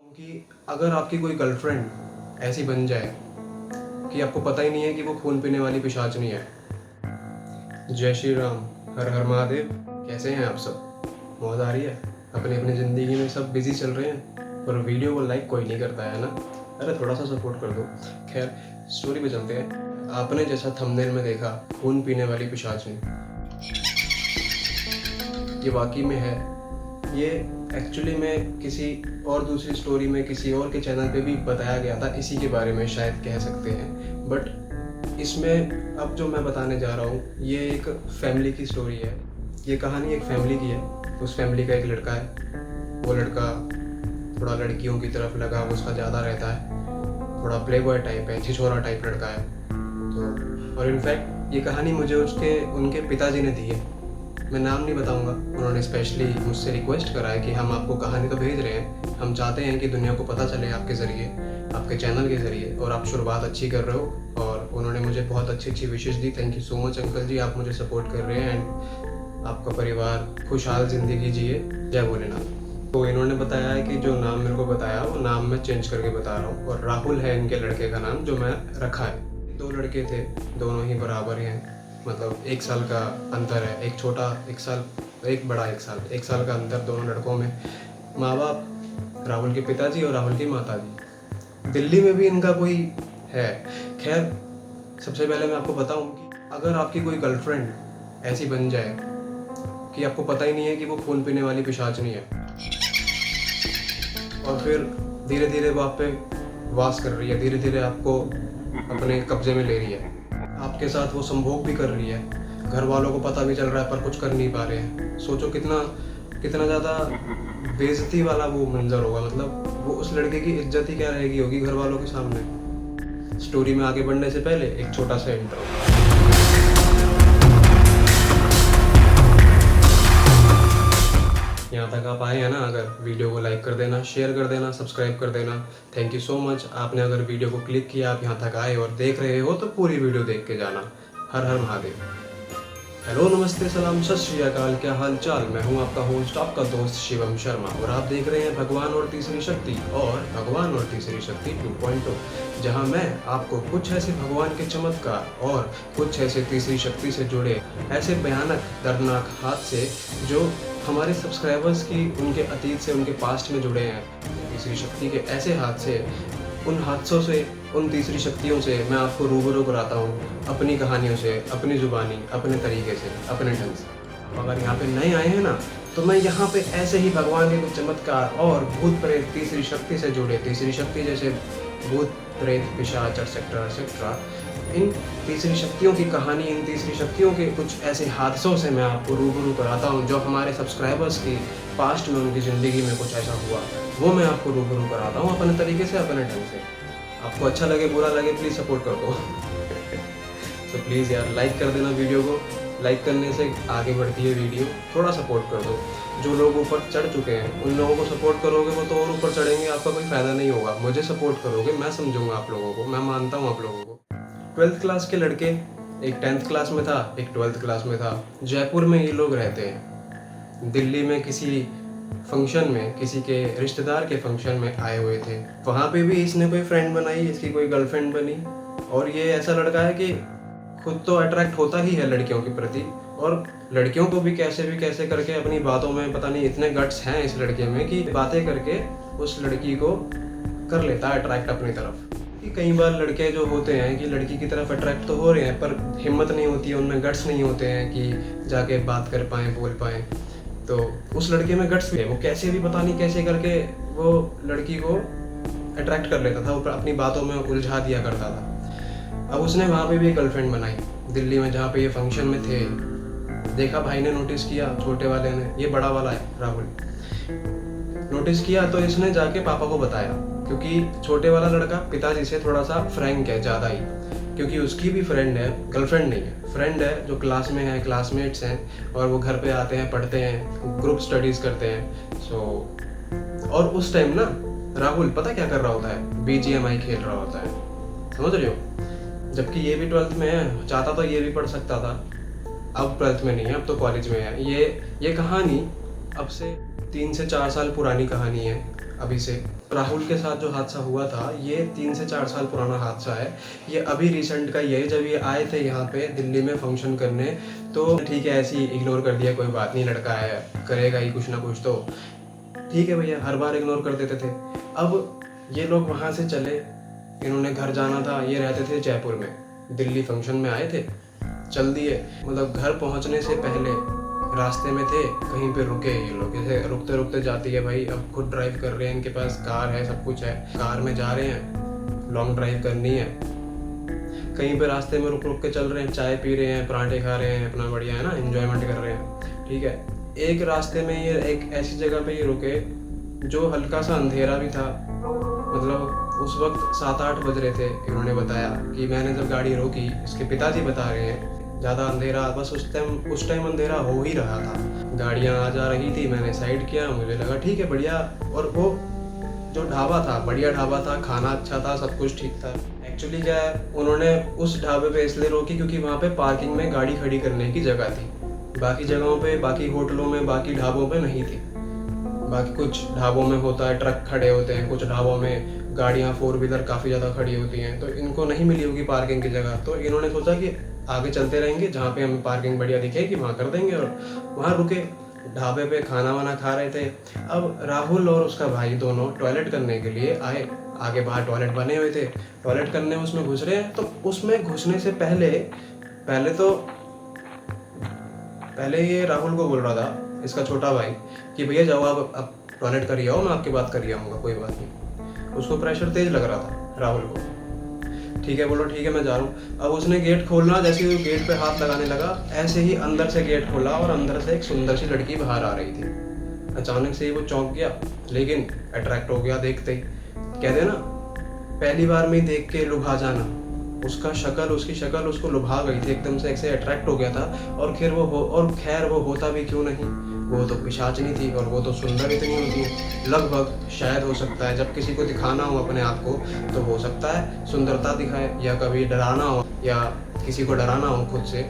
कि अगर आपकी कोई गर्लफ्रेंड ऐसी बन जाए कि आपको पता ही नहीं है कि वो खून पीने वाली पिशाचनी है। जय श्री राम, हर हर महादेव। कैसे हैं आप सब? मौज आ रही है? अपनी अपनी ज़िंदगी में सब बिजी चल रहे हैं, पर वीडियो को लाइक कोई नहीं करता है ना। अरे थोड़ा सा सपोर्ट कर दो। खैर, स्टोरी पे चलते हैं। आपने जैसा थंबनेल में देखा, खून पीने वाली पिशाचनी, ये वाकई में है। ये एक्चुअली में किसी और दूसरी स्टोरी में किसी और के चैनल पे भी बताया गया था, इसी के बारे में शायद कह सकते हैं। बट इसमें अब जो मैं बताने जा रहा हूँ, ये एक फैमिली की स्टोरी है। ये कहानी एक फैमिली की है। उस फैमिली का एक लड़का है। वो लड़का थोड़ा लड़कियों की तरफ लगाव उसका ज़्यादा रहता है, थोड़ा प्ले बॉय टाइप है, छिछोरा टाइप लड़का है। तो और इनफैक्ट ये कहानी मुझे उनके पिताजी ने दी है। मैं नाम नहीं बताऊंगा। उन्होंने स्पेशली मुझसे रिक्वेस्ट करा है कि हम आपको कहानी तो भेज रहे हैं, हम चाहते हैं कि दुनिया को पता चले आपके ज़रिए, आपके चैनल के ज़रिए, और आप शुरुआत अच्छी कर रहे हो। और उन्होंने मुझे बहुत अच्छी अच्छी विशेष दी। Thank you so much uncle ji, आप मुझे सपोर्ट कर रहे हैं एंड आपका परिवार खुशहाल ज़िंदगी जिए। जय भोलेनाथ। तो इन्होंने बताया है कि जो नाम मेरे को बताया वो नाम मैं चेंज करके बता रहा हूँ, और राहुल है इनके लड़के का नाम जो मैं रखा है। 2 लड़के थे, दोनों ही बराबर हैं। मतलब 1 साल का अंतर है, एक छोटा 1 साल, एक बड़ा 1 साल का अंतर दोनों लड़कों में। माँ बाप राहुल के पिताजी और राहुल की माताजी। दिल्ली में भी इनका कोई है। खैर, सबसे पहले मैं आपको बताऊं कि अगर आपकी कोई गर्लफ्रेंड ऐसी बन जाए कि आपको पता ही नहीं है कि वो खून पीने वाली पिशाचनी है, और फिर धीरे धीरे वो आप पे वास कर रही है, धीरे धीरे आपको अपने कब्जे में ले रही है, आपके साथ वो संभोग भी कर रही है, घर वालों को पता भी चल रहा है पर कुछ कर नहीं पा रहे हैं। सोचो कितना ज़्यादा बेइज्जती वाला वो मंजर होगा। मतलब वो उस लड़के की इज्जत ही क्या रहेगी होगी घर वालों के सामने। स्टोरी में आगे बढ़ने से पहले एक छोटा सा इंट्रो। यहाँ तक आप आए हैं ना, अगर वीडियो को लाइक कर देना, शेयर कर देना, सब्सक्राइब कर देना। Thank you so much. आपने अगर वीडियो को क्लिक किया, आप यहाँ तक आए और देख रहे हो, तो पूरी वीडियो देख के जाना। हर हर महादेव। हेलो, नमस्ते, सलाम, सत श्री अकाल। क्या हाल चाल? मैं हूँ आपका होस्ट, आपका दोस्त शिवम शर्मा, और आप देख रहे हैं भगवान और तीसरी शक्ति, और भगवान और तीसरी शक्ति 2.0, जहाँ मैं आपको कुछ ऐसे भगवान के चमत्कार और कुछ ऐसे तीसरी शक्ति से जुड़े ऐसे भयानक दर्दनाक हादसे जो हमारे सब्सक्राइबर्स की उनके अतीत से, उनके पास्ट में जुड़े हैं, तीसरी शक्ति के ऐसे हादसे, उन हादसों से, उन तीसरी शक्तियों से मैं आपको रूबरू कराता हूँ, अपनी कहानियों से, अपनी ज़ुबानी, अपने तरीके से, अपने ढंग से। अगर यहाँ पे नए आए हैं ना, तो मैं यहाँ पे ऐसे ही भगवान के कुछ चमत्कार और भूत प्रेत तीसरी शक्ति से जुड़े, तीसरी शक्ति जैसे भूत प्रेत पिशाच एक्सेट्रा, इन तीसरी शक्तियों की कहानी, इन तीसरी शक्तियों के कुछ ऐसे हादसों से मैं आपको रूबरू कराता हूँ जो हमारे सब्सक्राइबर्स की पास्ट में, उनकी ज़िंदगी में कुछ ऐसा हुआ, वो मैं आपको रूबरू कराता हूँ अपने तरीके से, अपने ढंग से। आपको अच्छा लगे बुरा लगे, प्लीज़ सपोर्ट कर दो। तो प्लीज़ यार, लाइक कर देना वीडियो को। लाइक करने से आगे बढ़ती है वीडियो। थोड़ा सपोर्ट कर दो। जो लोग ऊपर चढ़ चुके हैं उन लोगों को सपोर्ट करोगे, वो तो और ऊपर चढ़ेंगे, आपका कोई फ़ायदा नहीं होगा। मुझे सपोर्ट करोगे, मैं समझूंगा आप लोगों को, मैं मानता हूँ आप लोगों को। 12th क्लास के लड़के, एक 10th क्लास में था, एक 12th क्लास में था। जयपुर में ये लोग रहते हैं। दिल्ली में किसी फंक्शन में, किसी के रिश्तेदार के फंक्शन में आए हुए थे। वहाँ पे भी इसने कोई फ्रेंड बनाई, इसकी कोई गर्लफ्रेंड बनी। और ये ऐसा लड़का है कि खुद तो अट्रैक्ट होता ही है लड़कियों के प्रति, और लड़कियों को भी कैसे करके अपनी बातों में, पता नहीं इतने गट्स हैं इस लड़के में कि बातें करके उस लड़की को कर लेता है अट्रैक्ट अपनी तरफ। कि कई बार लड़के जो होते हैं कि लड़की की तरफ अट्रैक्ट तो हो रहे हैं, पर हिम्मत नहीं होती है, उनमें गट्स नहीं होते हैं कि जाके बात कर पाएँ, बोल पाएँ। तो उस लड़के में गट्स भी है। वो कैसे भी, पता नहीं कैसे करके वो लड़की को अट्रैक्ट कर लेता था, वो अपनी बातों में उलझा दिया करता था। अब उसने वहाँ पे भी एक गर्लफ्रेंड बनाई दिल्ली में, जहाँ पे ये फंक्शन में थे। देखा, भाई ने नोटिस किया, छोटे वाले ने, ये बड़ा वाला है राहुल, नोटिस किया तो इसने जाके पापा को बताया। क्योंकि छोटे वाला लड़का पिताजी से थोड़ा सा फ्रैंक है, ज़्यादा ही, क्योंकि उसकी भी फ्रेंड है, गर्लफ्रेंड नहीं है, फ्रेंड है जो क्लास में है, क्लासमेट्स हैं, और वो घर पे आते हैं, पढ़ते हैं, ग्रुप स्टडीज़ करते हैं। और उस टाइम ना राहुल पता क्या कर रहा होता है? BGMI खेल रहा होता है, समझ रहे हो? जबकि ये भी 12th में है, चाहता तो ये भी पढ़ सकता था। अब 12th में नहीं है, अब तो कॉलेज में है। ये कहानी अब से 3 से 4 साल पुरानी कहानी है अभी से। राहुल के साथ जो हादसा हुआ था ये 3 से 4 साल पुराना हादसा है। ये अभी रिसेंट का ही है। जब ये आए थे यहाँ पे दिल्ली में फंक्शन करने तो ठीक है ऐसे ही इग्नोर कर दिया, कोई बात नहीं, लड़का है करेगा ही कुछ ना कुछ, तो ठीक है भैया, हर बार इग्नोर कर देते थे। अब ये लोग वहाँ से चले, इन्होंने घर जाना था, ये रहते थे जयपुर में, दिल्ली फंक्शन में आए थे, चल दिए। मतलब घर पहुँचने से पहले रास्ते में थे, कहीं पे रुके ये लोग, जैसे रुकते रुकते जाती है भाई, अब खुद ड्राइव कर रहे हैं, इनके पास कार है, सब कुछ है, कार में जा रहे हैं, लॉन्ग ड्राइव करनी है, कहीं पे रास्ते में रुक रुक के चल रहे हैं, चाय पी रहे हैं, पराठे खा रहे हैं, अपना बढ़िया है ना, एंजॉयमेंट कर रहे हैं, ठीक है। एक रास्ते में ये एक ऐसी जगह पे ये रुके जो हल्का सा अंधेरा भी था, मतलब उस वक्त 7-8 बज रहे थे। इन्होंने बताया कि मैंने जब गाड़ी रोकी, इसके पिताजी बता रहे हैं, ज़्यादा अंधेरा, बस उस टाइम अंधेरा हो ही रहा था, गाड़ियाँ आ जा रही थी, मैंने साइड किया, मुझे लगा ठीक है बढ़िया। और वो जो ढाबा था बढ़िया ढाबा था, खाना अच्छा था, सब कुछ ठीक था। एक्चुअली क्या है, उन्होंने उस ढाबे पे इसलिए रोकी क्योंकि वहाँ पे पार्किंग में गाड़ी खड़ी करने की जगह थी, बाकी जगहों पे, बाकी होटलों में, बाकी ढाबों पे नहीं थी। बाकी कुछ ढाबों में होता है, ट्रक खड़े होते हैं, कुछ ढाबों में गाड़ियाँ 4 व्हीलर काफ़ी ज़्यादा खड़ी होती हैं, तो इनको नहीं मिली होगी पार्किंग की जगह। तो इन्होंने सोचा कि आगे चलते रहेंगे, जहाँ पे हमें पार्किंग बढ़िया दिखेगी वहाँ कर देंगे, और वहाँ रुके, ढाबे पे खाना वाना खा रहे थे। अब राहुल और उसका भाई दोनों टॉयलेट करने के लिए आए, आगे बाहर टॉयलेट बने हुए थे, टॉयलेट करने उसमें घुस रहे हैं। तो उसमें घुसने से पहले ये राहुल को बोल रहा था, इसका छोटा भाई, कि भैया जाओ आप अब टॉयलेट करिए आओ, मैं आपके बात करिए आऊँगा, कोई बात नहीं। उसको प्रेशर तेज लग रहा था राहुल को, ठीक है बोलो ठीक है मैं जा रहा हूँ। अब उसने गेट खोलना, जैसे ही वो गेट पे हाथ लगाने लगा, ऐसे ही अंदर से गेट खोला और अंदर से एक सुंदर सी लड़की बाहर आ रही थी। अचानक से ही वो चौंक गया, लेकिन अट्रैक्ट हो गया देखते ही। कहते ना, पहली बार में ही देख के लुभा जाना, उसकी शक्ल उसको लुभा गई थी, एकदम से ऐसे अट्रैक्ट हो गया था। और खैर वो होता भी क्यों नहीं, वो तो पिशाचनी थी, और वो तो सुंदर इतनी होती है। लगभग शायद हो सकता है जब किसी को दिखाना हो अपने आप को, तो हो सकता है सुंदरता दिखाए, या कभी डराना हो या किसी को डराना हो खुद से,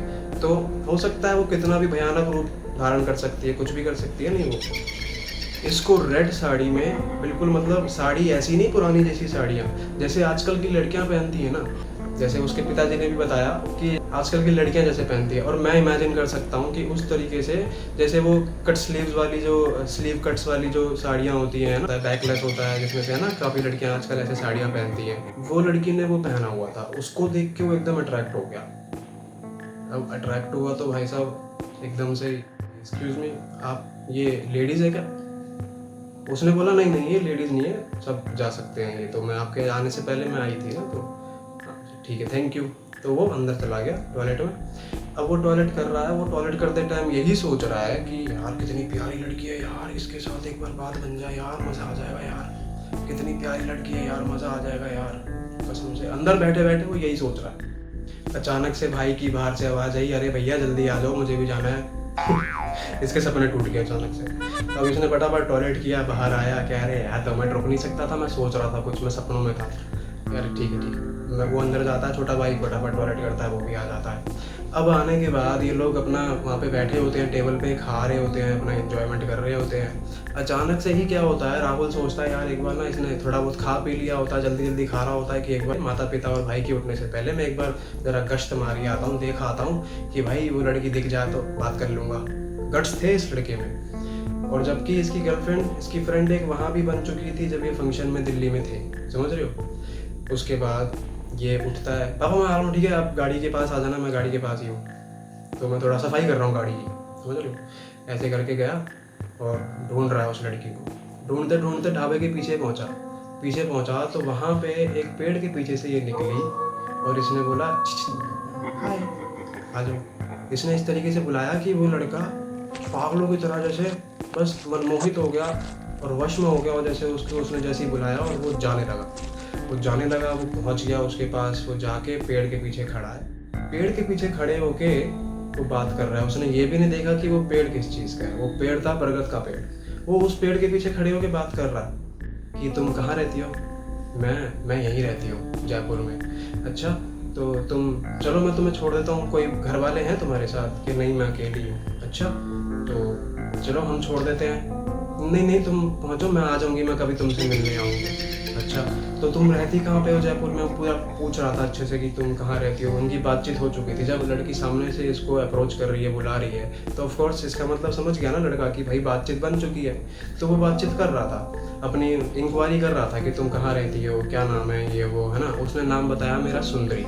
तो हो सकता है वो कितना भी भयानक रूप धारण कर सकती है, कुछ भी कर सकती है। नहीं, वो इसको रेड साड़ी में बिल्कुल, मतलब साड़ी ऐसी नहीं पुरानी जैसी साड़ियाँ जैसे आजकल की लड़कियाँ पहनती है ना, जैसे उसके पिताजी ने भी बताया कि आजकल की लड़कियां जैसे पहनती है, और मैं इमेजिन कर सकता हूँ कि उस तरीके से जैसे वो कट स्लीव्स वाली, जो स्लीव कट्स वाली जो साड़ियाँ होती हैं ना, बैकलेस होता है जिसमें से, है ना, काफ़ी लड़कियां आजकल ऐसे साड़ियाँ पहनती हैं, वो लड़की ने वो पहना हुआ था। उसको देख के वो एकदम अट्रैक्ट हो गया। अब अट्रैक्ट हुआ तो भाई साहब एकदम से, एक्सक्यूज मी, आप ये लेडीज़ है क्या? उसने बोला नहीं नहीं ये लेडीज़ नहीं है, सब जा सकते हैं, ये तो मैं आपके आने से पहले मैं आई थी ना, तो ठीक है थैंक यू। तो वो अंदर चला गया टॉयलेट में। अब वो टॉयलेट कर रहा है, वो टॉयलेट करते टाइम यही सोच रहा है कि यार कितनी प्यारी लड़की है यार, इसके साथ एक बार बात बन जाए यार, मज़ा आ जाएगा यार, कितनी प्यारी लड़की है यार, मज़ा आ जाएगा यार, कसम से। अंदर बैठे बैठे वो यही सोच रहा है। अचानक से भाई की बाहर से आवाज़ आई, अरे भैया जल्दी आ जाओ, मुझे भी जाना है। इसके सपने टूट गए अचानक से। अब इसने फटाफट टॉयलेट किया, बाहर आया, कह रहे यार तो मैं रुक नहीं सकता था, मैं सोच रहा था कुछ, मैं सपनों में था यार, ठीक है। मैं वो अंदर जाता है, छोटा भाई फटाफट टॉयलेट करता है, वो भी आ जाता है। अब आने के बाद ये लोग अपना वहाँ पे बैठे होते हैं, टेबल पे खा रहे होते हैं, अपना एंजॉयमेंट कर रहे होते हैं। अचानक से ही क्या होता है, राहुल सोचता है यार एक बार ना इसने थोड़ा बहुत खा पी लिया होता है, जल्दी जल्दी खा रहा होता है, कि एक बार माता पिता और भाई के उठने से पहले मैं एक बार ज़रा गश्त मारी आता हूँ, देख आता हूँ कि भाई वो लड़की दिख जाए तो बात कर लूँगा। गट्स थे इस लड़के में। और जबकि इसकी गर्लफ्रेंड, इसकी फ्रेंड एक वहाँ भी बन चुकी थी जब ये फंक्शन में दिल्ली में थे, समझ रहे हो। उसके बाद ये उठता है, पापा मैं आ रहा हूँ, ठीक है आप गाड़ी के पास आ जाना, मैं गाड़ी के पास ही हूँ, तो मैं थोड़ा सफाई कर रहा हूँ गाड़ी की, समझ रहे हो। ऐसे करके गया और ढूंढ रहा है उस लड़की को। ढूंढते ढूंढते ढाबे के पीछे पहुँचा तो वहाँ पे एक पेड़ के पीछे से ये निकली और इसने बोला हाय आ जाओ। इसने इस तरीके से बुलाया कि वो लड़का पागलों की तरह जैसे बस मनमोहित हो गया और वश में हो गया, और जैसे उसने जैसे ही बुलाया और वो जाने लगा। वो पहुंच गया उसके पास, वो जाके पेड़ के पीछे खड़ा है। पेड़ के पीछे खड़े होके वो बात कर रहा है। उसने ये भी नहीं देखा कि वो पेड़ किस चीज़ का है। वो पेड़ था बरगद का पेड़। वो उस पेड़ के पीछे खड़े होके बात कर रहा है कि तुम कहाँ रहती हो? मैं यहीं रहती हूँ, जयपुर में। अच्छा तो तुम चलो मैं तुम्हें छोड़ देता हूँ, कोई घर वाले हैं तुम्हारे साथ? कि नहीं मैं अकेली हूँ। अच्छा तो चलो हम छोड़ देते हैं। नहीं नहीं तुम पहुँचो, मैं आ जाऊँगी, मैं कभी तुमसे मिलने आऊँगी। अच्छा, तो तुम रहती कहाँ पे हो जयपुर में? पूरा पूछ रहा था अच्छे से कि तुम कहाँ रहती हो। उनकी बातचीत हो चुकी थी। जब लड़की सामने से इसको अप्रोच कर रही है, बुला रही है, तो ऑफ कोर्स इसका मतलब समझ गया ना लड़का कि भाई बातचीत बन चुकी है। तो वो बातचीत कर रहा था, अपनी इंक्वायरी कर रहा था कि तुम कहाँ रहती हो, क्या नाम है, ये वो, है ना। उसने नाम बताया मेरा सुंदरी।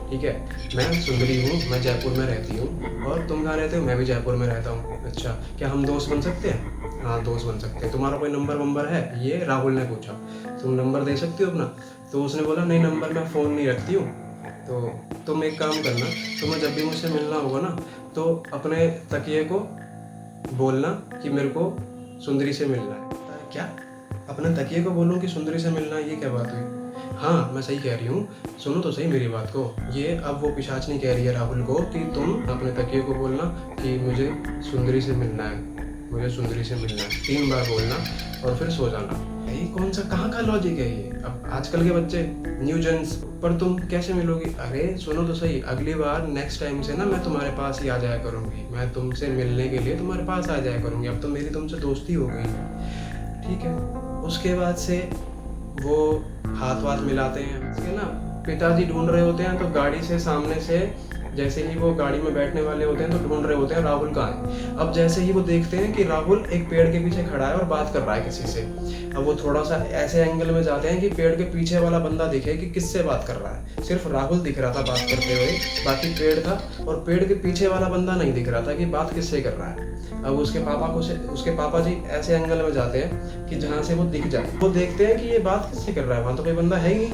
ठीक है, मैं सुंदरी हूँ, मैं जयपुर में रहती हूँ। और तुम कहाँ रहते हो? मैं भी जयपुर में रहता हूँ। अच्छा, क्या हम दोस्त बन सकते हैं? हाँ, दोस्त बन सकते हैं। तुम्हारा कोई नंबर वंबर है? ये राहुल ने पूछा। तुम नंबर दे सकती हो अपना? तो उसने बोला नहीं, नंबर मैं फ़ोन नहीं रखती हूँ। तो तुम एक काम करना, तुम्हें जब भी मुझसे मिलना होगा ना, तो अपने तकिए को बोलना कि मेरे को सुंदरी से मिलना है। क्या? अपने तकिए को बोलूँ कि सुंदरी से मिलना है? ये क्या बात हुई? हाँ, मैं सही कह रही हूँ, सुनो तो सही मेरी बात को। ये अब वो पिशाचनी कह रही है राहुल को कि तुम अपने तकिए को बोलना कि मुझे सुंदरी से मिलना है, मुझे सुंदरी से मिलना है। 3 बार बोलना और फिर सो जाना। ये कौन सा, कहाँ का लॉजिक है ये? अब आजकल के बच्चे, न्यू जेंस, पर तुम कैसे मिलोगी? अरे सुनो तो सही, अगली बार नेक्स्ट टाइम से ना मैं तुम्हारे पास ही आ जाया करूँगी। मैं तुमसे मिलने के लिए तुम्हारे पास आ जाया करूँगी। अब तो मेरी तुमसे दोस्ती हो गई है, ठीक है। उसके बाद से वो हाथ वाथ मिलाते हैं। उसके ना पिताजी ढूंढ रहे होते हैं, तो गाड़ी से सामने से जैसे ही वो गाड़ी में बैठने वाले होते हैं तो ढूंढ रहे होते हैं राहुल कहाँ है। अब जैसे ही वो देखते हैं कि राहुल एक पेड़ के पीछे खड़ा है और बात कर रहा है किसी से, अब वो थोड़ा सा ऐसे एंगल में जाते हैं कि पेड़ के पीछे वाला बंदा दिखे कि किससे बात कर रहा है। सिर्फ राहुल दिख रहा था बात करते हुए, बाकी पेड़ था, और पेड़ के पीछे वाला बंदा नहीं दिख रहा था कि बात किससे कर रहा है। अब उसके पापा जी ऐसे एंगल में जाते हैं कि जहाँ से वो दिख जाए। वो देखते हैं कि ये बात किससे कर रहा है, वहाँ तो कोई बंदा है ही नहीं।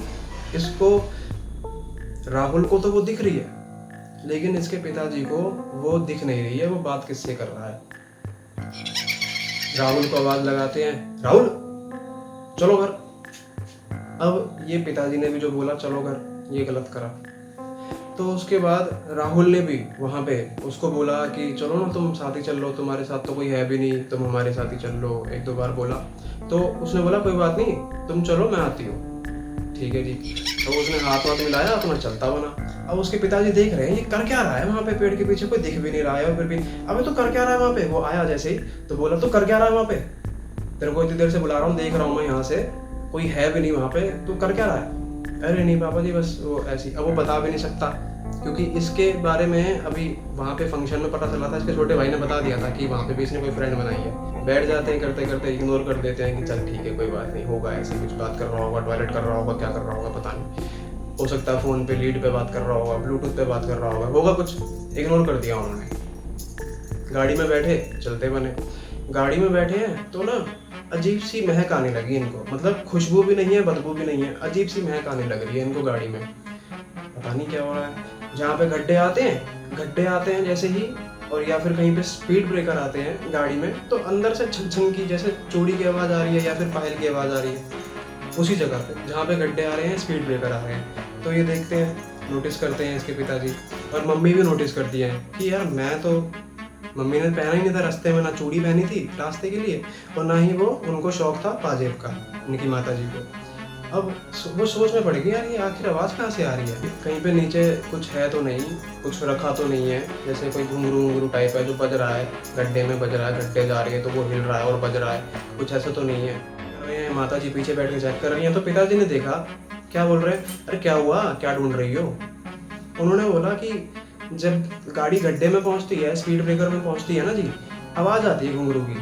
इसको, राहुल को तो वो दिख रही है, लेकिन इसके पिताजी को वो दिख नहीं रही है, वो बात किससे कर रहा है। राहुल को आवाज लगाते हैं, राहुल चलो घर। अब ये पिताजी ने भी जो बोला चलो घर, ये गलत करा। तो उसके बाद राहुल ने भी वहाँ पे उसको बोला कि चलो ना तुम साथ ही चल लो, तुम्हारे साथ तो कोई है भी नहीं, तुम हमारे साथ ही चल लो। 1-2 बार बोला तो उसने बोला कोई बात नहीं, तुम चलो मैं आती हूँ। ठीक है जी। तो उसने हाथ वाथ मिलाया, अपना चलता बना। अब उसके पिताजी देख रहे हैं ये कर क्या रहा है वहाँ पे, पेड़ के पीछे कोई दिख भी नहीं रहा है, और फिर भी अबे तो कर क्या रहा है वहाँ पे। वो आया जैसे ही तो बोला तो कर क्या रहा है वहाँ पे, तेरे को इतनी देर से बुला रहा हूँ, देख रहा हूँ मैं यहाँ से, कोई है भी नहीं वहाँ पे, तू कर क्या रहा है। अरे नहीं पापा जी बस वो ऐसी। अब वो बता भी नहीं सकता क्योंकि इसके बारे में अभी वहाँ पे फंक्शन में पता चला था, इसके छोटे भाई ने बता दिया था कि वहाँ पे भी इसने कोई फ्रेंड बनाई है। बैठ जाते हैं, करते करते इग्नोर कर देते हैं कि चल ठीक है कोई बात नहीं, होगा ऐसे कुछ बात कर रहा होगा, टॉयलेट कर रहा होगा, क्या कर रहा होगा पता नहीं, हो सकता है फ़ोन पे लीड पे बात कर रहा होगा, ब्लूटूथ पे बात कर रहा होगा कुछ। इग्नोर कर दिया उन्होंने। गाड़ी में बैठे, चलते बने। गाड़ी में बैठे हैं तो ना अजीब सी महक आने लगी इनको, मतलब खुशबू भी नहीं है, बदबू भी नहीं है, अजीब सी महक आने लग रही है इनको गाड़ी में। पता नहीं क्या हो रहा है। जहाँ पे गड्ढे आते हैं जैसे ही, और या फिर कहीं पे स्पीड ब्रेकर आते हैं गाड़ी में, तो अंदर से छन छन की जैसे चूड़ी की आवाज़ आ रही है या फिर पायल की आवाज़ आ रही है। उसी जगह पे जहाँ पे गड्ढे आ रहे हैं, स्पीड ब्रेकर आ रहे हैं। तो ये देखते हैं, नोटिस करते हैं इसके पिताजी, और मम्मी भी नोटिस करती है कि यार मैं तो, मम्मी ने पहना ही नहीं था रास्ते में, ना चूड़ी पहनी थी रास्ते के लिए, और ना ही वो उनको शौक था पाजेब का उनकी माता जी को। अब वो सोच में पड़ गई यार ये आखिर आवाज़ कहाँ से आ रही है, कहीं पे नीचे कुछ है तो नहीं, कुछ रखा तो नहीं है, जैसे कोई घुंघरू टाइप है जो बज रहा है, गड्ढे में बज रहा है, गड्ढे जा रही है तो वो हिल रहा है और बज रहा है, कुछ ऐसा तो नहीं है। माता जी पीछे बैठ के चेक कर रही हैं। तो पिताजी ने देखा, क्या बोल रहे हैं, अरे क्या हुआ, क्या ढूंढ रही हो। उन्होंने बोला कि जब गाड़ी गड्ढे में पहुंचती है, स्पीड ब्रेकर में पहुंचती है ना जी, आवाज़ आती है घुंघरू की।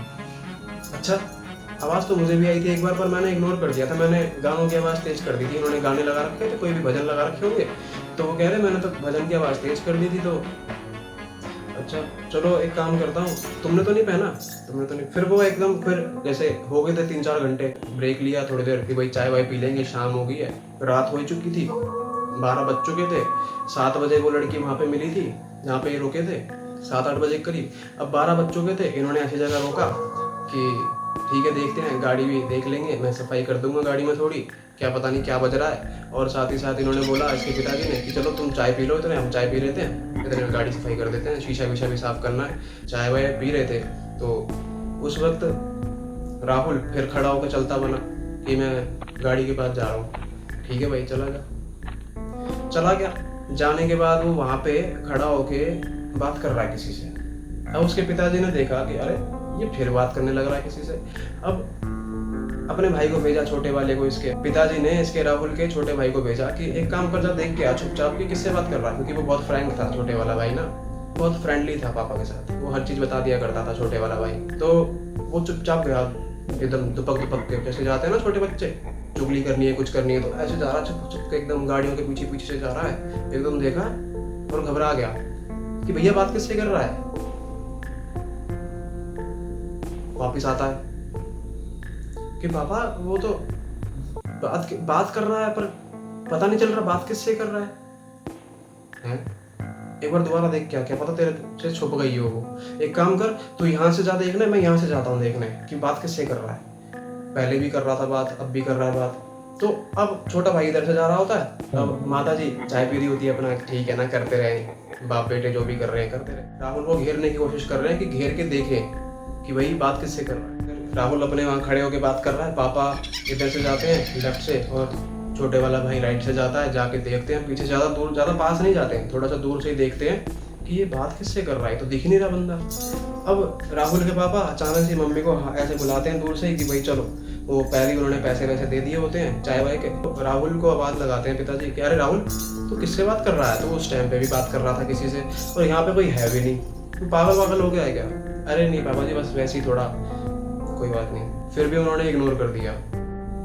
अच्छा, आवाज़ तो मुझे भी आई थी एक बार, पर मैंने इग्नोर कर दिया था, मैंने गानों की आवाज़ तेज़ कर दी थी। उन्होंने गाने लगा रखे थे, कोई भी भजन लगा रखे होंगे, तो वो कह रहे मैंने तो भजन की आवाज़ तेज़ कर दी थी। तो अच्छा चलो एक काम करता हूँ, तुमने तो नहीं पहना, तुमने तो नहीं। फिर वो एकदम, फिर जैसे हो गए थे 3-4 घंटे, ब्रेक लिया थोड़ी देर कि भाई चाय वाय पी लेंगे, शाम हो गई है, रात हो चुकी थी, 12 बज चुके थे। 7 बजे वो लड़की वहाँ पे मिली थी जहाँ पे ये रुके थे, 7-8 बजे के करीब। अब 12 बज चुके थे, इन्होंने ऐसी जगह रोका कि ठीक है देखते हैं, गाड़ी भी देख लेंगे, मैं सफाई कर दूंगा गाड़ी में थोड़ी, क्या पता नहीं क्या बज रहा है। और साथ ही साथ इन्होंने बोला इसके पिताजी ने कि चलो तुम चाय पी लो, इतने हम चाय पी लेते हैं, इतने गाड़ी सफाई कर देते हैं, शीशा वीशा भी साफ करना है। चाय वाय पी रहे थे तो उस वक्त राहुल फिर खड़ा होकर चलता बना कि मैं गाड़ी के पास जा रहा हूँ। ठीक है भाई, चला गया। जाने के बाद वो वहाँ पे खड़ा होके बात कर रहा है किसी से। अब उसके पिताजी ने देखा कि अरे ये फिर बात करने लग रहा है किसी से। अब अपने भाई को भेजा, छोटे वाले को, इसके पिताजी ने इसके राहुल के छोटे भाई को भेजा कि एक काम कर, जा देख के आ चुपचाप कि किससे बात कर रहा है, क्योंकि वो बहुत फ्रैंक था छोटे वाला भाई ना, बहुत फ्रेंडली था पापा के साथ, वो हर चीज़ बता दिया करता था छोटे वाला भाई। तो वो चुपचाप गया, एकदम दुपक दुपक के, जैसे जाते हैं ना छोटे बच्चे, चुगली करनी है, कुछ करनी है, तो ऐसे जा रहा चुप चुप के, एकदम गाड़ियों के पीछे पीछे से जा रहा है। एकदम देखा और घबरा गया कि भैया बात किससे कर रहा है। वापिस आता है कि पापा वो तो बात कर रहा है, पर पता नहीं चल रहा बात किससे कर रहा है? एक बार दोबारा देख, क्या पता तेरे से छुप गई हो वो। एक काम कर, तू यहाँ से जा देखने, मैं यहाँ से जाता हूँ देखने कि बात किससे कर रहा है। पहले भी कर रहा था बात, अब भी कर रहा है बात। तो अब छोटा भाई इधर से जा रहा होता है, अब माता जी चाय पी रही होती है अपना, ठीक है ना, करते रहे, बाप बेटे जो भी कर रहे हैं करते रहे। राहुल को घेरने की कोशिश कर रहे हैं कि घेर के देखें कि भाई बात किससे कर रहा है। राहुल अपने वहाँ खड़े होकर बात कर रहा है, पापा इधर से जाते हैं लेफ्ट से और छोटे वाला भाई राइट से जाता है। जाके देखते हैं पीछे, ज़्यादा पास नहीं जाते हैं, थोड़ा सा दूर से ही देखते हैं कि ये बात किससे कर रहा है, तो दिख नहीं रहा बंदा। अब राहुल के पापा अचानक से मम्मी को ऐसे बुलाते हैं दूर से ही कि भाई चलो, वो पहले ही उन्होंने पैसे वैसे दे दिए होते हैं चाय वाय के। तो राहुल को आवाज़ लगाते हैं पिताजी कि अरे राहुल तो किससे बात कर रहा है? तो उस टाइम पे भी बात कर रहा था किसी से, और यहाँ पे कोई है भी नहीं, तो पागल हो गया है क्या? अरे नहीं पापा जी, बस वैसे ही थोड़ा, कोई बात नहीं। फिर भी उन्होंने इग्नोर कर दिया।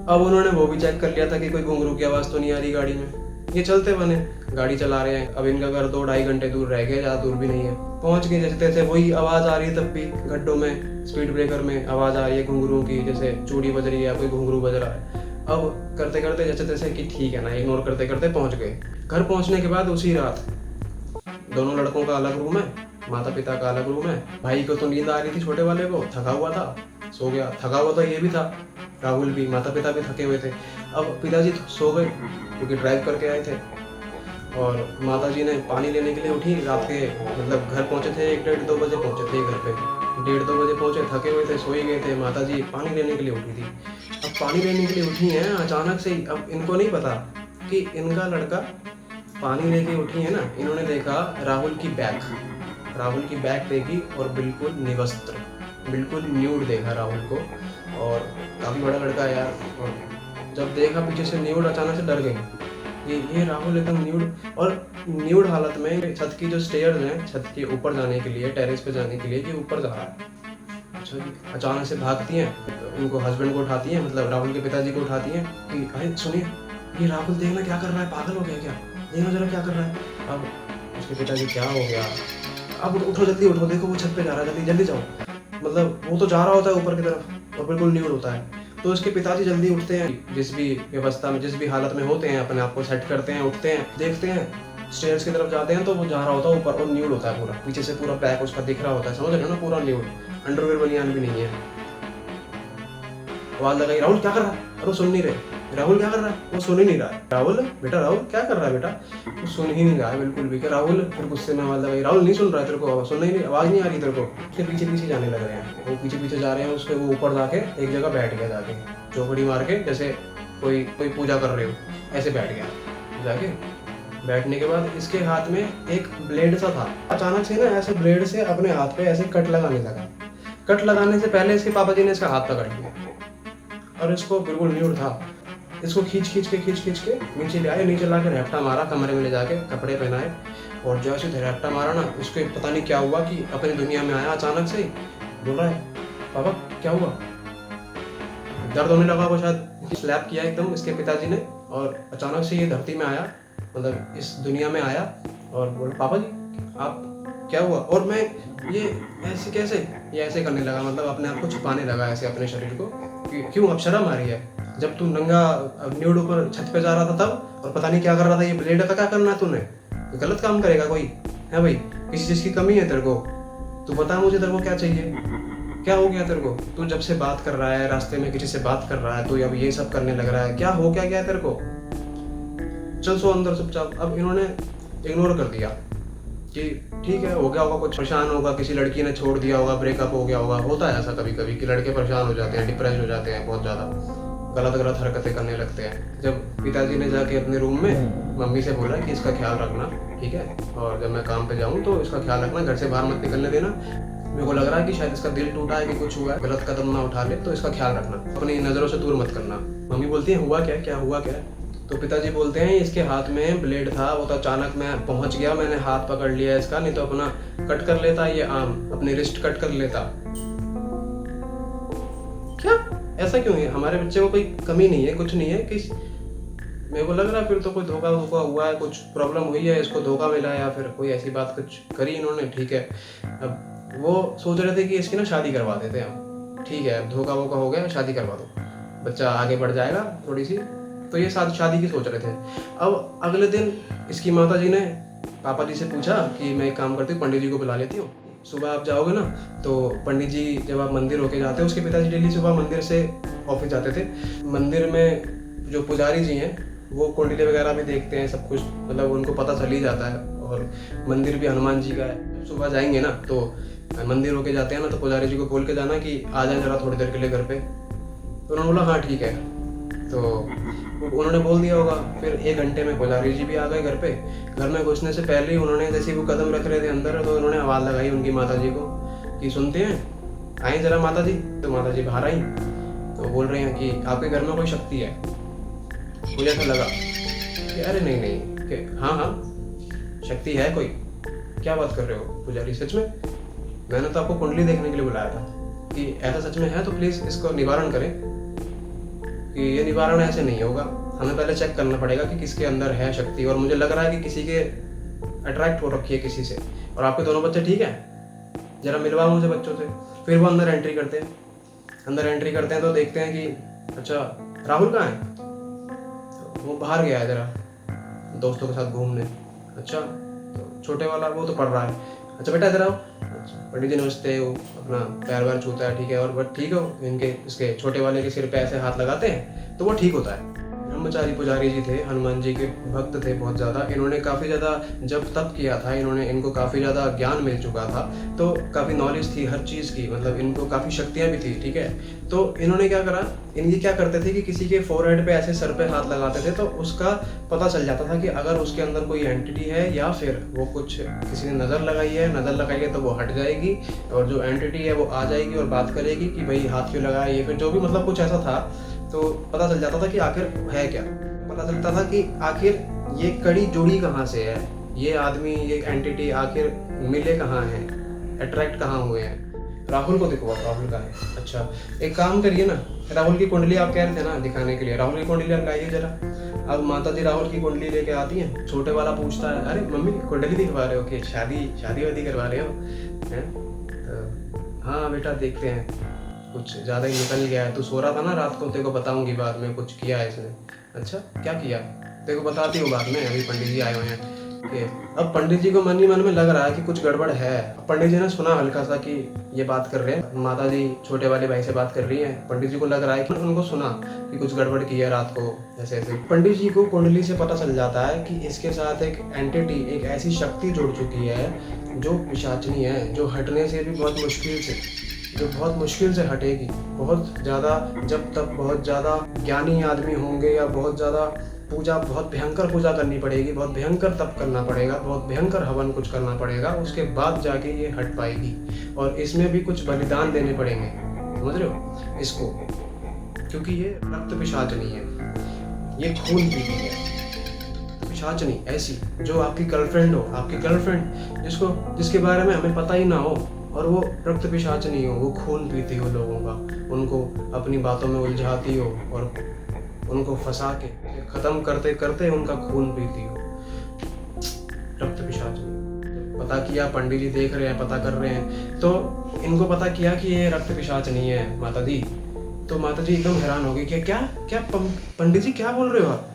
अब उन्होंने वो भी चेक कर लिया था कि कोई घुंघरू की आवाज़ तो नहीं आ रही गाड़ी में। ये चलते बने, गाड़ी चला रहे हैं। अब इनका घर 2-2.5 घंटे दूर रह गया, ज़्यादा दूर भी नहीं है। पहुंच गए जैसे तैसे, वही आवाज़ आ रही है, तब भी गड्ढों में, स्पीड ब्रेकर में आवाज़ आ रही है घुंघरू की, जैसे चूड़ी बज रही है या कोई घुंघरू बज रहा है। अब करते करते जैसे तैसे कि ठीक है ना, इग्नोर करते करते पहुँच गए। घर पहुँचने के बाद उसी रात दोनों लड़कों का अलग रूम है, माता पिता का अलग रूम है। भाई को तो नींद आ रही थी, छोटे वाले को, थका हुआ था, सो गया। थका हुआ था ये भी था, राहुल भी, माता पिता भी थके हुए थे। अब पिताजी सो गए क्योंकि ड्राइव करके आए थे, और माता जी ने पानी लेने के लिए उठी रात के, मतलब घर पहुंचे थे 1-1:30-2 बजे पहुंचे थे घर पे, 1:30-2 बजे पहुंचे, थके हुए थे, सो ही गए थे। माता जी पानी लेने के लिए उठी थी। अब पानी लेने के लिए उठी हैं अचानक से ही, अब इनको नहीं पता कि इनका लड़का पानी लेके उठी है ना। इन्होंने देखा राहुल की बैग देखी और बिल्कुल निवस्त्र, बिल्कुल न्यूड देखा राहुल को, और काफ़ी बड़ा लड़का है यार। और जब देखा पीछे से न्यूड, अचानक से डर गई ये राहुल एकदम न्यूड, और न्यूड हालत में छत की जो स्टेयर्स हैं, छत के ऊपर जाने के लिए, टेरेस पे जाने के लिए, ये ऊपर जा रहा है। अच्छा जी, अचानक से भागती हैं, उनको हस्बैंड को उठाती हैं, मतलब राहुल के पिताजी को उठाती हैं कि अरे सुनिए, ये राहुल देखना क्या कर रहा है, पागल हो गया क्या, देखना जरा क्या कर रहा है। अब उसके पिताजी, क्या हो गया? अब उठो, जल्दी उठो, देखो वो छत पे जा रहा है, जल्दी जाओ। मतलब वो तो जा रहा होता है ऊपर की तरफ और बिल्कुल न्यूड होता है। तो उसके पिताजी जल्दी उठते हैं, जिस भी व्यवस्था में, जिस भी हालत में होते हैं, अपने आप को सेट करते हैं, उठते हैं, देखते हैं, स्टेयर्स की तरफ जाते हैं, तो वो जा रहा होता है ऊपर और न्यूड होता है पूरा, पीछे से पूरा बैक उसका दिख रहा होता है, समझ रहे हो ना, पूरा न्यूड, अंडरवेयर बनियान भी नहीं है। आवाज़ लगाई, राहुल क्या कर रहा है? और वो सुन नहीं रहे। राहुल क्या कर रहा है? वो सुन ही नहीं रहा है। राहुल क्या कर रहा है बेटा? वो सुन ही नहीं रहा है बिल्कुल भी। राहुल फिर गुस्से में आवाज़ लगाई, राहुल नहीं सुन रहा है तेरे को? सुन नहीं, आवाज़ नहीं आ रही तेरे को? उसके पीछे पीछे जाने लग रहे हैं, वो पीछे जा रहे हैं उसके। वो ऊपर जाके एक जगह बैठ गया, जाके चौकड़ी मार के, जैसे कोई पूजा कर रहे हो, ऐसे बैठ गया। जाके बैठने के बाद इसके हाथ में एक ब्लेड सा था। अचानक से ना ऐसे ब्लेड से अपने हाथ पे ऐसे कट लगाने लगा। कट लगाने से पहले इसके पापा जी ने इसका हाथ पकड़ लिया, और इसको बिल्कुल न्यूड था, इसको खींच के नीचे ले आए, नीचे ला के रैप्टा मारा, कमरे में ले जाके कपड़े पहनाए, और जैसे रैप्टा मारा ना, उसको पता नहीं क्या हुआ कि अपनी दुनिया में आया। अचानक से बोल रहा है, पापा क्या हुआ? दर्द होने लगा वो, शायद स्लैप किया एकदम इसके पिताजी ने, और अचानक से ये धरती में आया, मतलब इस दुनिया में आया, और बोला, पापा जी आप क्या हुआ? और मैं ये ऐसे कैसे, ये ऐसे करने लगा, मतलब अपने आप को छुपाने लगा ऐसे अपने शरीर को, क्यों अब शर्म आ रही है? जब तू नंगा न्यूड ऊपर छत पे जा रहा था तब, और पता नहीं क्या कर रहा था, ये ब्लेड का क्या करना है तूने? गलत काम करेगा कोई है भाई? किसी चीज़ की कमी है तेरे को? तू बता मुझे, तेरे को क्या चाहिए? क्या हो गया तेरे को? तू जब से बात कर रहा है, रास्ते में किसी से बात कर रहा है, तू अब ये सब करने लग रहा है, क्या हो क्या गया तेरे को? चल सो अंदर चुपचाप। अब इन्होंने इग्नोर कर दिया कि ठीक है, हो गया होगा, कुछ परेशान होगा, किसी लड़की ने छोड़ दिया होगा, ब्रेकअप हो गया होगा। होता है ऐसा कभी कभी कि लड़के परेशान हो जाते हैं, डिप्रेस हो जाते हैं, बहुत ज़्यादा गलत हरकतें करने लगते हैं। जब पिताजी ने जाके अपने रूम में मम्मी से बोला कि इसका ख्याल रखना, ठीक है, और जब मैं काम पे जाऊँ तो इसका ख्याल रखना, घर से बाहर मत निकलने देना, मेरे को लग रहा है कि शायद इसका दिल टूटा है कि कुछ हुआ है, गलत कदम ना उठा ले, तो इसका ख्याल रखना, अपनी नज़रों से दूर मत करना। मम्मी बोलती है हुआ क्या, क्या हुआ क्या? तो पिताजी बोलते हैं इसके हाथ में ब्लेड था, वो तो अचानक मैं पहुंच गया, मैंने हाथ पकड़ लिया इसका, नहीं तो अपना कट कर लेता ये आम, अपनी रिस्ट कट कर लेता। क्या ऐसा क्यों है? हमारे बच्चे को कोई कमी नहीं है, कुछ नहीं है कि मेरे को लग रहा है फिर तो कोई धोखा हुआ है, कुछ प्रॉब्लम हुई है, इसको धोखा मिला है या फिर कोई ऐसी बात कुछ करी इन्होंने। ठीक है, अब वो सोच रहे थे कि इसकी ना शादी करवा देते हम, ठीक है, धोखा वोखा हो गया, शादी करवा दो, बच्चा आगे बढ़ जाएगा थोड़ी सी, तो ये शादी की सोच रहे थे। अब अगले दिन इसकी माता जी ने पापा जी से पूछा कि मैं एक काम करती हूँ, पंडित जी को बुला लेती हूँ, सुबह आप जाओगे ना तो पंडित जी जब आप मंदिर होके जाते हो, उसके पिताजी डेली सुबह मंदिर से ऑफिस जाते थे, मंदिर में जो पुजारी जी हैं वो कुंडली वगैरह भी देखते हैं, सब कुछ मतलब उनको पता चल ही जाता है, और मंदिर भी हनुमान जी का है। सुबह जाएंगे ना तो मंदिर होके जाते हैं ना, तो पुजारी जी को बोल के जाना कि आ जाए जरा थोड़ी देर के लिए घर पे। तो उन्होंने बोला हाँ ठीक है, तो उन्होंने बोल दिया होगा। फिर 1 घंटे में पुजारी जी भी आ गए घर पे। घर में घुसने से पहले ही उन्होंने, जैसे वो कदम रख रहे थे अंदर, तो उन्होंने आवाज़ लगाई उनकी माता जी को कि सुनते हैं, आए जरा माता जी। तो माता जी बाहर आई, तो बोल रहे हैं कि आपके घर में कोई शक्ति है। मुझे ऐसा लगा कि अरे नहीं नहीं, कि हाँ हाँ शक्ति है कोई, क्या बात कर रहे हो पुजारी, सच में? मैंने तो आपको कुंडली देखने के लिए बुलाया था कि ऐसा सच में है तो प्लीज़ इसको निवारण करें, कि ये निवारण ऐसे नहीं होगा, हमें पहले चेक करना पड़ेगा कि किसके अंदर है शक्ति, और मुझे लग रहा है कि किसी के अट्रैक्ट हो रखी है किसी से। और आपके दोनों बच्चे ठीक है, जरा मिलवाओ मुझे बच्चों से। फिर वो अंदर एंट्री करते हैं, तो देखते हैं कि अच्छा राहुल कहाँ है? वो बाहर गया है जरा दोस्तों के साथ घूमने। अच्छा, तो छोटे वाला वो तो पढ़ रहा है। अच्छा बेटा इधर आओ। अच्छा, पंडित जी नमस्ते, वो अपना पैर वैर छूता है, ठीक है, और बट ठीक हो, इनके इसके छोटे वाले के सिर पे ऐसे हाथ लगाते हैं तो वो ठीक होता है। ब्रह्मचारी पुजारी जी थे, हनुमान जी के भक्त थे बहुत ज़्यादा, इन्होंने काफ़ी ज़्यादा जब तप किया था, इनको काफ़ी ज़्यादा ज्ञान मिल चुका था, तो काफ़ी नॉलेज थी हर चीज़ की, मतलब इनको काफ़ी शक्तियाँ भी थी। ठीक है, तो इन्होंने क्या करा, इनकी क्या करते थे कि किसी के फोरहेड पे ऐसे सर पे हाथ लगाते थे, तो उसका पता चल जाता था कि अगर उसके अंदर कोई एंटिटी है या फिर वो कुछ किसी ने नज़र लगाई है तो वो हट जाएगी, और जो एंटिटी है वो आ जाएगी और बात करेगी कि भाई हाथ क्यों लगाया, ये फिर जो भी मतलब कुछ ऐसा था। तो पता चल जाता था कि आखिर है क्या, पता चलता था कि आखिर ये कड़ी जुड़ी कहाँ से है, ये आदमी, ये एंटिटी आखिर मिले कहाँ हैं, अट्रैक्ट कहाँ हुए हैं। राहुल को दिखवा, राहुल का है। अच्छा एक काम करिए ना, राहुल की कुंडली आप कह रहे थे ना दिखाने के लिए, राहुल की कुंडली आप लाइए जरा। अब माता जी राहुल की कुंडली लेके आती हैं, छोटे वाला पूछता है अरे मम्मी कुंडली दिखवा रहे हो कि शादी वादी करवा रहे हो हैं? तो हाँ बेटा देखते हैं, कुछ ज़्यादा ही निकल गया है, तू सो रहा था ना रात को, तेरे को बताऊंगी बाद में कुछ किया है इसने। अच्छा क्या किया, तेरे को बताती हूँ बाद में, अभी पंडित जी आए हुए हैं। अब पंडित जी को मन ही मन में लग रहा है कि कुछ गड़बड़ है। पंडित जी ने सुना हल्का सा कि ये बात कर रहे हैं, माता जी छोटे वाले भाई से बात कर रही हैं, पंडित जी को लग रहा है कि उनको सुना कि कुछ गड़बड़ की है रात को, ऐसे ऐसे। पंडित जी को कुंडली से पता चल जाता है कि इसके साथ एक एंटिटी, एक ऐसी शक्ति जुड़ चुकी है जो पिशाचनी है, जो हटने से भी बहुत मुश्किल से हटेगी। बहुत ज़्यादा जब तक बहुत ज़्यादा ज्ञानी आदमी होंगे या बहुत ज़्यादा बहुत भयंकर पूजा करनी पड़ेगी, बहुत भयंकर तप करना पड़ेगा, बहुत भयंकर हवन कुछ करना पड़ेगा, उसके बाद जाके ये हट पाएगी। और इसमें भी कुछ बलिदान देने पड़ेंगे, समझ रहे हो इसको, क्योंकि ये रक्त पिशाचनी है, ये खून पीती है। पिशाचनी ऐसी जो आपकी गर्लफ्रेंड जिसके बारे में हमें पता ही ना हो, और वो रक्त पिशाचनी हो, वो खून पीती हो लोगों का, उनको अपनी बातों में उलझाती हो और उनको फंसा के खत्म करते करते उनका खून पीती हो, रक्त पिशाचनी। पता किया, पंडित जी देख रहे हैं, पता कर रहे हैं, तो इनको पता किया कि ये रक्त पिशाचनी है माता जी। तो माता जी एकदम हैरान हो गई कि क्या पंडित जी क्या बोल रहे हो आप?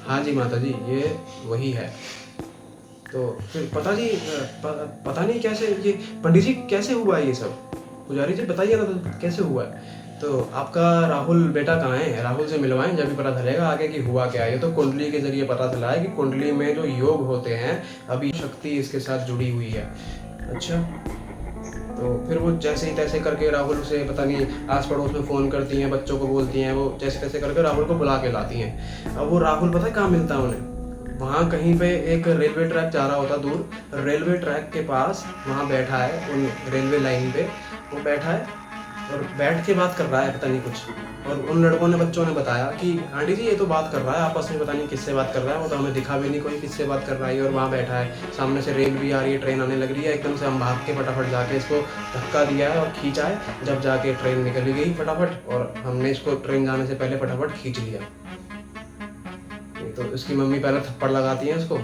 हाँ जी माता जी ये वही है। तो फिर पता नहीं कैसे, ये पंडित जी कैसे हुआ है ये सब, पुजारी जी बताइए ना तो कैसे हुआ है। तो आपका राहुल बेटा कहाँ है, राहुल से मिलवाएं, जब भी पता चलेगा आगे कि हुआ क्या है। ये तो कुंडली के जरिए पता चला है कि कुंडली में जो योग होते हैं, अभी शक्ति इसके साथ जुड़ी हुई है। अच्छा, तो फिर वो जैसे ही तैसे करके राहुल से, पता नहीं आस पड़ोस में फ़ोन करती हैं, बच्चों को बोलती हैं, वो जैसे तैसे करके राहुल को बुला के लाती हैं। अब वो राहुल पता है कहाँ मिलता है उन्हें, वहाँ कहीं पे एक रेलवे ट्रैक जा रहा होता दूर, रेलवे ट्रैक के पास वहाँ बैठा है, उन रेलवे लाइन पे वो बैठा है और बैठ के बात कर रहा है पता नहीं कुछ। और उन लड़कों ने, बच्चों ने बताया कि आंटी जी ये तो बात कर रहा है आपस में, पता नहीं किससे बात कर रहा है, वो तो हमें दिखा भी नहीं कोई किससे बात कर रहा है। और वहाँ बैठा है, सामने से रेल भी आ रही है, ट्रेन आने लग रही है, एकदम से हम भाग के फटाफट जाके इसको धक्का दिया है और खींचा है। जब जाके ट्रेन निकल गई फटाफट, और हमने इसको ट्रेन जाने से पहले फटाफट खींच लिया। तो इसकी मम्मी पहले थप्पड़ लगाती हैं इसको,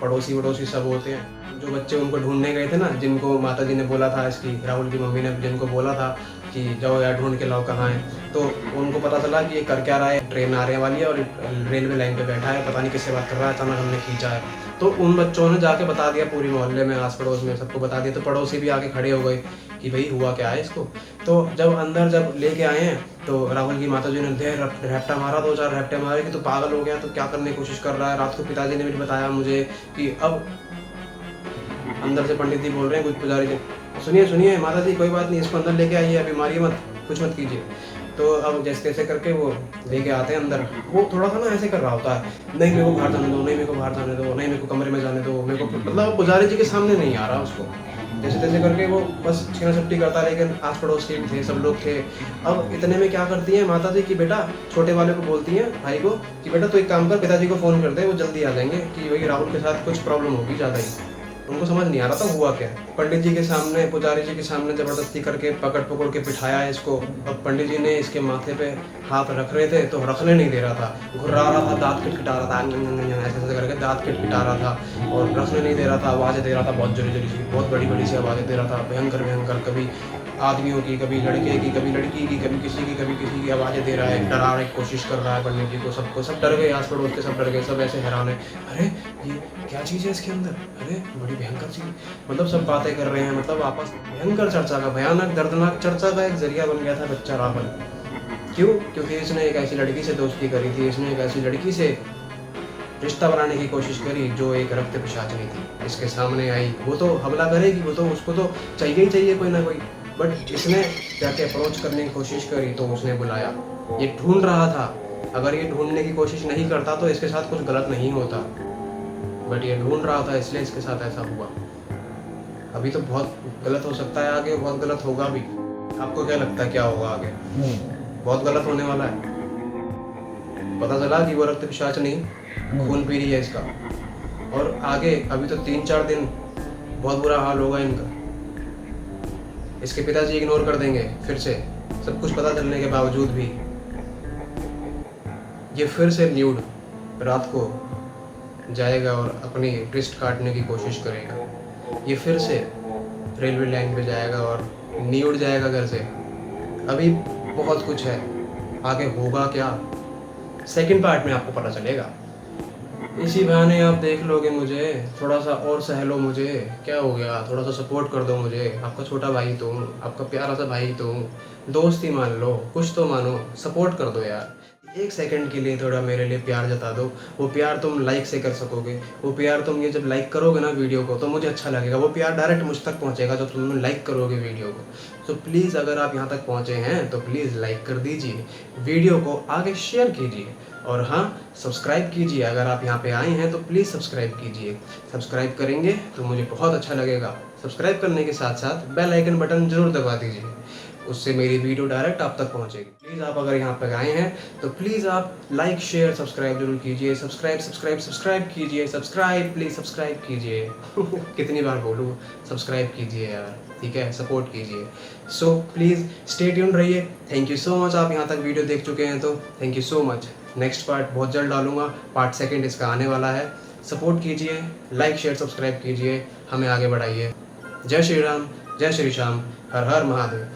पड़ोसी वड़ोसी सब होते हैं, जो बच्चे उनको ढूंढने गए थे ना, जिनको माता जी ने बोला था, इसकी राहुल की मम्मी ने जिनको बोला था कि जाओ यार ढूंढ के लाओ कहाँ है, तो उनको पता चला कि ये कर क्या रहा है, ट्रेन आने वाली है और रेलवे लाइन पे बैठा है, पता नहीं किससे बात कर रहा है, अचानक हमने खींचा है। तो उन बच्चों ने जाके बता दिया पूरी मोहल्ले में, आस पड़ोस में सबको बता दिया। तो पड़ोसी भी आके खड़े हो गए कि भाई हुआ क्या है इसको। तो जब अंदर जब लेके आए हैं तो राहुल की माता जी ने ढेर रैप्टा मारा, 2-4 रैप्टे मारे कि तू पागल हो गया, तो क्या करने की कोशिश कर रहा है। रात को पिताजी ने भी बताया मुझे कि अब अंदर से पंडित जी बोल रहे हैं, कुछ पुजारी जी, सुनिए सुनिए माता जी कोई बात नहीं, इसको अंदर लेके आइए, अभी मारिए मत, कुछ मत कीजिए। तो अब जैसे तैसे करके वो लेके आते हैं अंदर। वो थोड़ा सा ना ऐसे कर रहा होता है, नहीं मेरे को बाहर जाने दो, नहीं मेरे को बाहर जाने दो, नहीं मेरे को कमरे में जाने दो, मेरे को, मतलब पुजारी जी के सामने नहीं आ रहा उसको, जैसे तैसे करके वो बस छीना छपटी करता। लेकिन आस पड़ोस के भी थे, सब लोग थे। अब इतने में क्या करती हैं माता जी की, बेटा छोटे वाले को बोलती हैं भाई को कि बेटा तू एक काम कर, पिताजी को फ़ोन कर दे, वो जल्दी आ जाएंगे, कि भाई राहुल के साथ कुछ प्रॉब्लम होगी ज़्यादा ही। उनको समझ नहीं आ रहा था हुआ क्या। पंडित जी के सामने, पुजारी जी के सामने ज़बरदस्ती करके पकड़ पकड़ के बिठाया है इसको। अब पंडित जी ने इसके माथे पे हाथ रख रहे थे तो रखने नहीं दे रहा था, घुर्रा रहा था, दांत खिटखिटा रहा था, ऐसे ऐसे करके दांत खिटखिटा रहा था और रखने नहीं दे रहा था, आवाज़ें दे रहा था, बहुत जोरी जोरी सी, बहुत बड़ी बड़ी सी आवाज़ें दे रहा था, भयंकर भयंकर, कभी आदमियों की, कभी लड़के की, कभी लड़की की, कभी किसी की आवाज़ें दे रहा है, डराने की कोशिश कर रहा है पंडित जी को, सबको। सब डर गए, आस पड़ोस के सब डर गए, सब ऐसे हैरान है, अरे ये क्या चीज़ है इसके अंदर, अरे बड़ी भयंकर चीज़, मतलब सब बातें कर रहे हैं, मतलब आपस भयंकर चर्चा का, भयानक दर्दनाक चर्चा का एक जरिया बन गया था बच्चा राहुल। क्यों? क्योंकि इसने एक ऐसी लड़की से दोस्ती करी थी, इसने एक ऐसी लड़की से रिश्ता बनाने की कोशिश करी जो एक रक्त पिशाचनी थी, इसके सामने आई। वो तो हमला करेगी, वो तो, उसको तो चाहिए ही चाहिए कोई ना कोई, बट इसने जाके अप्रोच करने की कोशिश करी तो उसने बुलाया। ये ढूंढ रहा था, अगर ये ढूंढने की कोशिश नहीं करता तो इसके साथ कुछ गलत नहीं होता, बट ये ढूंढ रहा था इसलिए इसके साथ ऐसा हुआ। अभी तो बहुत गलत हो सकता है, आगे बहुत गलत होगा भी। आपको क्या लगता है क्या होगा आगे? बहुत गलत होने वाला है। पता चला कि वो रक्त पिशाच नहीं, खून पी रही है इसका, और आगे अभी तो 3-4 दिन बहुत बुरा हाल होगा इनका। इसके पिताजी इग्नोर कर देंगे फिर से, सब कुछ पता चलने के बावजूद भी। ये फिर से न्यूड रात को जाएगा और अपनी रिस्ट काटने की कोशिश करेगा। ये फिर से रेलवे लाइन पे जाएगा और न्यूड जाएगा घर से। अभी बहुत कुछ है, आगे होगा क्या सेकंड पार्ट में आपको पता चलेगा। इसी बहाने आप देख लोगे मुझे, थोड़ा सा और सह लो मुझे, क्या हो गया, थोड़ा सा सपोर्ट कर दो मुझे। आपका छोटा भाई तो हूँ, आपका प्यारा सा भाई तो हूँ, दोस्ती मान लो, कुछ तो मानो, सपोर्ट कर दो यार। 1 सेकंड के लिए थोड़ा मेरे लिए प्यार जता दो। वो प्यार तुम लाइक से कर सकोगे, वो प्यार तुम ये जब लाइक करोगे ना वीडियो को तो मुझे अच्छा लगेगा। वो प्यार डायरेक्ट मुझ तक पहुँचेगा जब तुम लाइक करोगे वीडियो को। तो प्लीज़ अगर आप यहाँ तक पहुँचे हैं तो प्लीज़ लाइक कर दीजिए, वीडियो को आगे शेयर कीजिए, और हाँ सब्सक्राइब कीजिए। अगर आप यहाँ पे आए हैं तो प्लीज़ सब्सक्राइब कीजिए। सब्सक्राइब करेंगे तो मुझे बहुत अच्छा लगेगा। सब्सक्राइब करने के साथ साथ बेल आइकन बटन ज़रूर दबा दीजिए, उससे मेरी वीडियो डायरेक्ट आप तक पहुँचेगी। प्लीज़ आप अगर यहाँ पर आए हैं तो प्लीज़ आप लाइक शेयर सब्सक्राइब जरूर कीजिए। सब्सक्राइब कीजिए, सब्सक्राइब प्लीज़ सब्सक्राइब कीजिए। कितनी बार बोलूँ, सब्सक्राइब कीजिए यार, ठीक है, सपोर्ट कीजिए। सो प्लीज़ स्टे ट्यून्ड रहिए। थैंक यू सो मच, आप यहाँ तक वीडियो देख चुके हैं तो thank you so much. Next part बहुत जल्द डालूंगा, पार्ट 2 इसका आने वाला है। सपोर्ट कीजिए, लाइक शेयर सब्सक्राइब कीजिए, हमें आगे बढ़ाइए। जय श्री राम, जय श्री श्याम, हर हर महादेव।